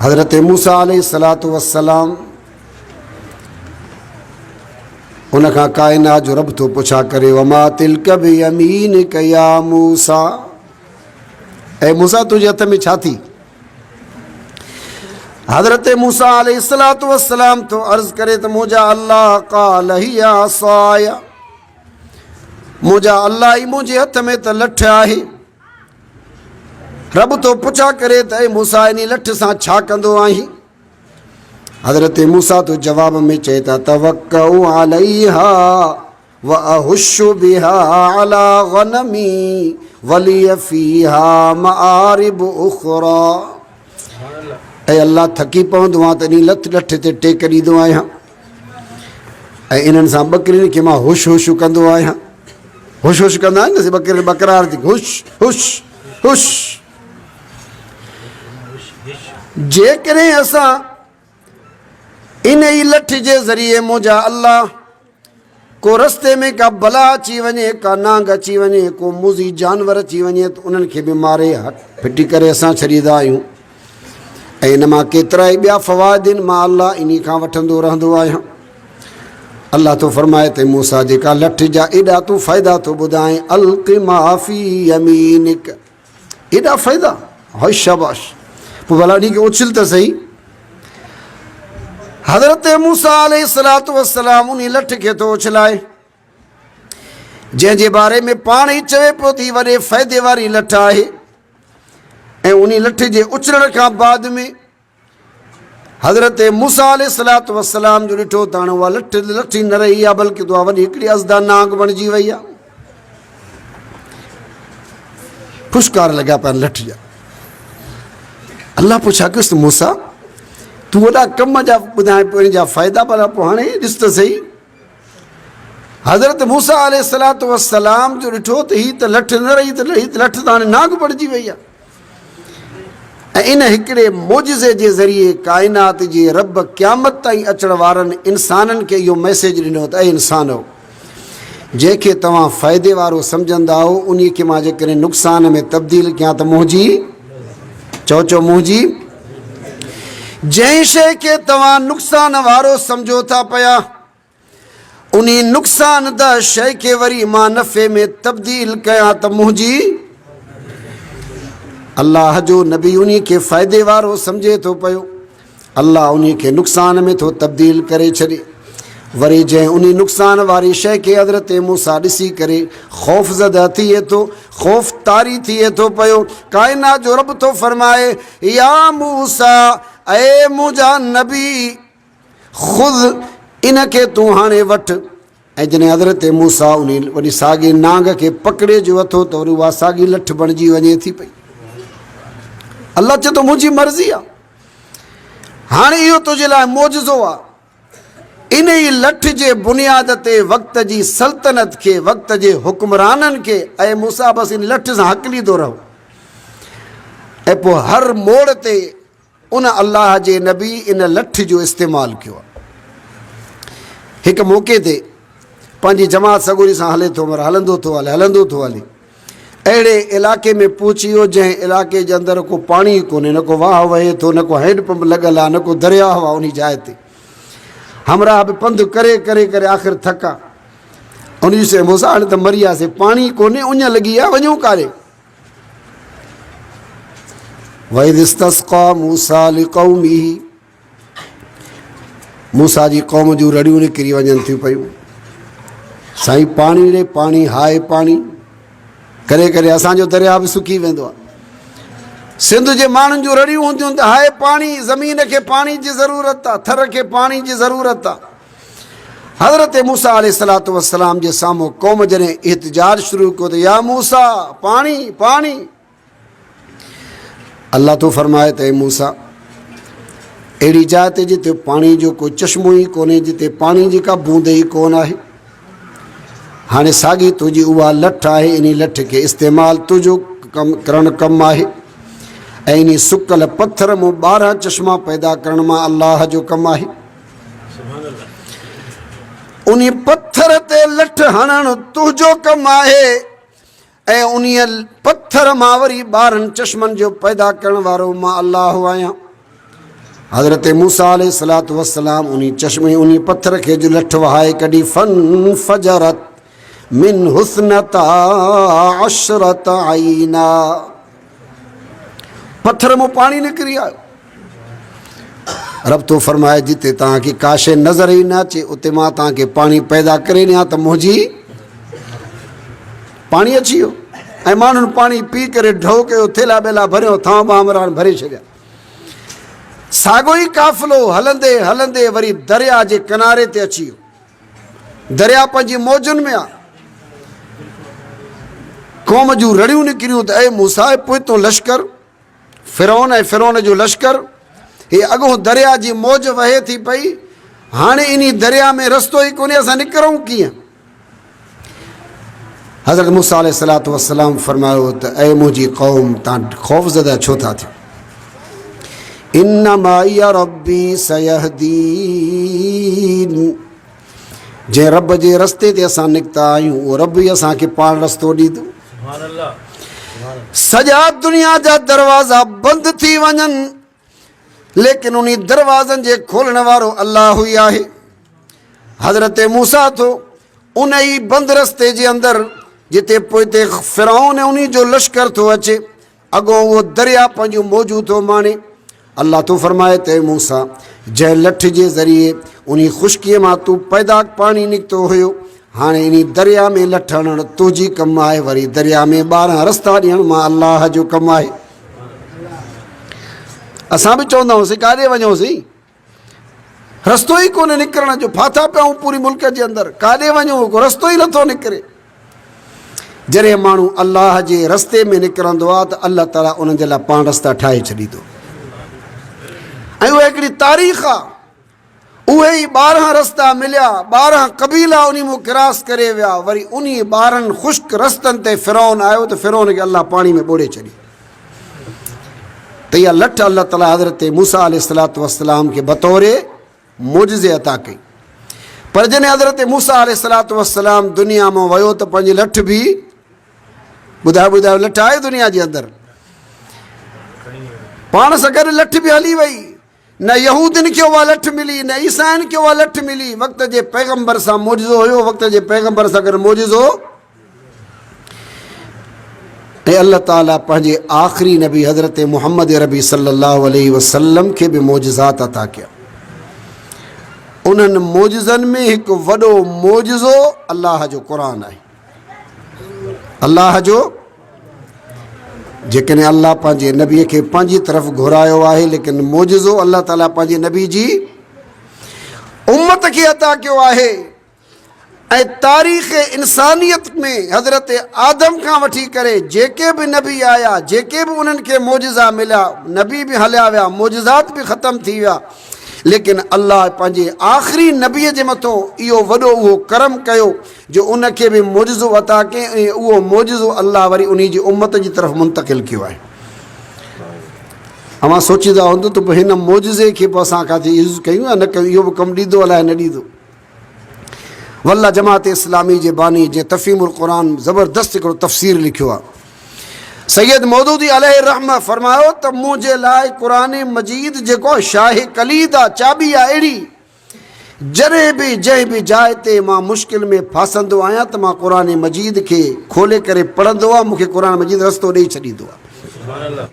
हज़रत मूसा अलैहिस्सलातु वस्सलाम उनखां कायनात जो रब तो पुछा करे वमा तिल्क बियमीनिक या मूसा, ऐ मूसा तुझे हथ में छा थी? हज़रत मूसा अलैहिस्सलातु वस्सलाम तो अर्ज़ करे त मुझा अल्लाह क़ाल हिया असाया, मुझा अल्लाह ही मुझे हथ में त लठ आहे। रब तो पुछा करे त ऐ मूसा इन लठ सां छा कंदो आहीं? हज़रत मूसा तो जवाब में चए था तवक्कउ अलैहा व अहुश्शु बिहा अला गनमी वलिय फीहा मआरिब उखरा। ऐं अल्लाह थकी पवंदो आहियां त इन लठ ते टेक ॾींदो आहियां ऐं इन्हनि सां ॿकरियुनि खे मां हुश हुश कंदो आहियां। हुश हुश कंदा आहिनि न ॿकरियुनि बकरार थी हुश हुश हुश। जेकॾहिं असां इन ई लठ जे ज़रिए मुंहिंजा अल्लाह को रस्ते में का बला अची वञे, का नांग अची वञे, को मुज़ी जानवर अची वञे त उन्हनि खे बि मारे फिटी करे असां छॾींदा आहियूं। ऐं इन मां केतिरा ई ॿिया फ़वाइद आहिनि, मां अल्लाह इन खां वठंदो रहंदो आहियां। अल्लाह तो फरमाए त मूसा जेका लठ जा एॾा तूं फ़ाइदा थो ॿुधाए अलक़ि मा फ़ी यमीनिक, एॾा फ़ाइदा, हाय शाबाश, पोइ भला इन खे उछल त सही। हज़रत मूसा अलैहिस्सलातु वस्सलाम उन लठ खे थो उछलाए जंहिंजे बारे में पाण ई चवे पियो थी वॾे फ़ाइदे वारी लठ आहे। ऐं उन लठ जे उछलण खां बाद में हज़रत मूसा अलैहिस्सलातु वस्सलाम जो ॾिठो त हाणे उहा लठ ई न रही आहे, बल्कि तो वॾी हिकिड़ी अज़दा नांग बणिजी वई आहे। फुशकार लॻा पिया लठ जा। अल्लाह पुछा कयुसि मूसा तूं वॾा कम जा ॿुधाए पियो, इन जा फ़ाइदा, भला पोइ हाणे ॾिस त सही। हज़रत मूसा अलैहिस्सलातु वस्सलाम जो ॾिठो त हीअ त लठ न रही, त हीअ त लठ त हाणे नांग बणिजी वई आहे। ऐं इन हिकिड़े मोजिज़े जे ज़रिए काइनात जे रब क़यामत ताईं अचण वारनि इंसाननि खे इहो मैसेज ॾिनो त ऐं इंसानो, जंहिंखे तव्हां फ़ाइदे वारो सम्झंदा हो उन खे मां जेकॾहिं नुक़सान में तब्दील कयां त मुंहिंजी चओ मुंहिंजी, जंहिं शइ खे तव्हां नुक़सान वारो सम्झो था पिया उन नुक़सानदह शइ खे वरी मां नफ़े में तब्दील कयां त मुंहिंजी। अल्लाह जो नबी उन खे फ़ाइदे वारो सम्झे थो पियो, अल्लाह उन खे नुक़सान में थो तब्दील करे छॾे। वरी जंहिं उन नुक़सान वारी शइ खे हज़रत मूसा ॾिसी करे ख़ौफ़ज़दा थिए थो, ख़ौफ़ तारी थिए थो पियो। काइनात जो रब थो फरमाए या मूसा, ऐ मुंहिंजा नबी ख़ुदि इन खे तूं हाणे वठि। ऐं जॾहिं हज़रत मूसा उन वॾी साॻी नांग खे पकिड़े जो वठो त वरी उहा साॻी लठ बणिजी वञे थी पई। अल्लाह चए थो मुंहिंजी मर्ज़ी आहे, हाणे इहो तुंहिंजे लाइ मोजिज़ो आहे। इन ई लठ जे बुनियाद ते वक़्त जी सल्तनत खे, वक़्त जे हुक्मराननि खे ऐं मूसा बसि इन लठ सां हकलींदो रहो। ऐं पोइ हर मोड़ ते उन अल्लाह जे नबी इन लठ जो इस्तेमालु कयो आहे। हिकु मौक़े ते पंहिंजी जमात सगोरी सां हले थो, हलंदो थो हले अहिड़े इलाइक़े में पहुची वियो जंहिं इलाइक़े जे अंदरि को पाणी कोन्हे, न को वाह वहे थो, न को हैंडपंप लॻल आहे, न को दरियाह आहे। उन जाइ ते हमरा बि पंधु करे करे करे आख़िर थका। उन जी मूसा हाणे त मरी वियासीं, पाणी कोन्हे, उञ लॻी आहे, वञूं कारे। वइज़ इस्तस्क़ा मूसा लिक़ौमिही, मूसा जी क़ौम जूं रड़ियूं निकिरी वञनि थियूं पियूं, साईं पाणी ॾे पाणी, हाय पाणी, करे करे असांजो दरिया बि सुकी वेंदो आहे। सिंध जे माण्हुनि जूं रड़ियूं हूंदियूं त हाय पाणी, ज़मीन खे पाणी जी ज़रूरत आहे, थर खे पाणी जी ज़रूरत आहे। हज़रत मूसा अलैहिस्सलातु वस्सलाम जे साम्हूं क़ौम जॾहिं एहतिजाज शुरू कयो त या मूसा पाणी पाणी, अल्लाह तो फरमाए त मूसा अहिड़ी जाइ ते जिते पाणी जो को चश्मो ई कोन्हे, जिते पाणी जी का बूंद ई कोन आहे, हाणे साॻी तुंहिंजी उहा लठ आहे, इन लठ खे इस्तेमालु तुंहिंजो करणु कमु आहे। ऐं इन सुकल पथर मां 12 चश्मा पैदा करण मां अल्लाह जो कमु आहे। उन पत्थर ते लठ हणणु तुंहिंजो कमु आहे ऐं उन पत्थर मां वरी 12 चश्मनि जो पैदा करण वारो मां अल्लाह आहियां। हज़रत मूसा अलैहिस्सलातु वस्सलाम उन्हीं चश्मे उन्हीं पत्थर के जो लठ वहाए कॾी फन फजरत मिन हुस्नता अशरत आईना, पत्थर में पानी निकरी आयो। रब तो फरमाए जिते तव्हांखे का शइ नज़र ई न अचे उते मां तव्हांखे पानी पैदा करे ॾियां त मुंहिंजी पानी अची वियो ऐं माण्हुनि पानी पी करे ढो कयो, थेला ॿेला भरियो, थां बामरान भरे छॾिया। साॻियो ई काफ़िलो हलंदे हलंदे वरी दरिया जे किनारे ते अची वियो। दरिया पंहिंजी मौजुनि में आहे। क़ौम जूं रड़ियूं निकिरियूं त ऐं मूसा पोइतो लश्कर फ़िरौन ऐं फ़िरौन जो लश्कर हे अॻो दरिया जी मौज वहे थी पई। हाणे इन दरिया में रस्तो ई कोन्हे, असां निकिरूं कीअं? हज़रत मूसा अलैहिस्सलातु वस्सलाम फरमायो त ऐं मुंहिंजी क़ौम तव्हां ख़ौफ़ज़दा छो था थियो? इन्नमा या रब्बी सयहदीन, जंहिं रब जे रस्ते ते असां निकिता आहियूं उहो रब ई असांखे पाण रस्तो ॾींदो। सॼा दुनिया जा दरवाज़ा बंदि थी वञनि लेकिन उन दरवाज़नि जे खोलण वारो अल्लाह ई आहे। हज़रत मूसा थो उन ई बंदि रस्ते जे अंदरि जिते पोइते फ़िरौन ऐं उन जो लश्कर थो अचे, अॻो उहो दरिया पंहिंजो मौजू थो माणे। अल्लाह तो फरमाए त मूसा जंहिं लठ जे ज़रिए उन ख़ुश्कीअ मां तूं पैदा पाणी निकितो हुयो, हाणे इन दरिया में लठ हणणु तुंहिंजी कमु आहे, वरी दरिया में 12 रस्ता ॾियणु मां अल्लाह जो कमु आहे। असां बि चवंदा हुआसीं काॾे वञूंसीं, रस्तो ई कोन्हे निकिरण जो, फाथा पिया आहियूं पूरी मुल्क जे अंदरि, काॾे वञूं को रस्तो ई नथो निकिरे। जॾहिं माण्हू अल्लाह जे रस्ते में निकिरंदो आहे त अल्लाह ताला उन्हनि जे लाइ पाण रस्ता ठाहे छॾींदो। ऐं उहा हिकिड़ी तारीख़ आहे। उहे ई 12 रस्ता मिलिया, 12 क़बीला उन मां क्रॉस करे विया, वरी उन 12 ख़ुश्क रस्तनि ते फ़िरौन आयो त फ़िरौन खे अल्लाह पाणी में ॿोड़े छॾी। त इहा लठ अल्लाह ताला हज़रत मूसा अलैहिस्सलातु वस्सलाम खे बतौरे मुजिज़े अता कई। पर जॾहिं हज़रत मूसा अलैहिस्सलातु वस्सलाम दुनिया में वियो त पंहिंजी लठ बि ॿुधायो लठ आहे दुनिया जे अंदरि, पाण सां गॾु लठ बि हली वई। न यहूदियुनि खे उहा लठ मिली, न ईसाइनि खे उहा लठ मिली। वक़्त जे पैगंबर सां मोजिज़ो हुयो, वक़्त जे पैगंबर सां गॾु मोजिज़ो। ऐं अल्लाह ताला पंहिंजे आख़िरी नबी हज़रत मुहम्मद अरबी सल्लल्लाहु अलैहि वसल्लम खे बि मोजिज़ात अता कया। उन्हनि मोजिज़नि में हिकु वॾो मोजिज़ो अल्लाह जो क़ुर आहे। अल्लाह जो जेकॾहिं अल्लाह पंहिंजे नबीअ खे पंहिंजी तरफ़ घुरायो आहे, लेकिन मोजिज़ो अल्लाह ताला पंहिंजे नबी जी उम्मत खे अता कयो आहे। ऐं तारीख़ इंसानियत में हज़रत आदम खां वठी करे जेके बि नबी आया, जेके बि उन्हनि खे मोजिज़ा मिलिया, नबी बि हलिया विया, मोजिज़ात बि ख़तमु थी विया, लेकिन अल्लाह पंहिंजे आख़िरी नबीअ जे मथां इहो वॾो उहो करम कयो जो उनखे बि मोजिज़ो अता कयईं। ऐं उहो मोजिज़ो अल्लाह वरी उन जी उम्मत जी तरफ़ मुंतक़िल कयो आहे। अवां सोचींदा हूंदो त पोइ हिन मोजिज़े खे पोइ असां काथे यूज़ कयूं या न कयूं, इहो बि कमु ॾींदो अलाए न ॾींदो। वल्ला जमात इस्लामी जे बानी जंहिं तफ़हीमुल क़ुरान ज़बरदस्त हिकिड़ो तफ़सीर लिखियो आहे, सैयद मौदूदी अलैहि रहमा फरमायो त मुंहिंजे लाइ क़ुरान मजीद जेको शाह कलीद आहे, चाबी आहे अहिड़ी, जॾहिं बि जंहिं बि जाइ ते मां मुश्किल में फासंदो आहियां त मां क़ुरान मजीद खे खोले करे पढ़ंदो आहे, मूंखे क़ुरान मजीद रस्तो ॾेई छॾींदो आहे।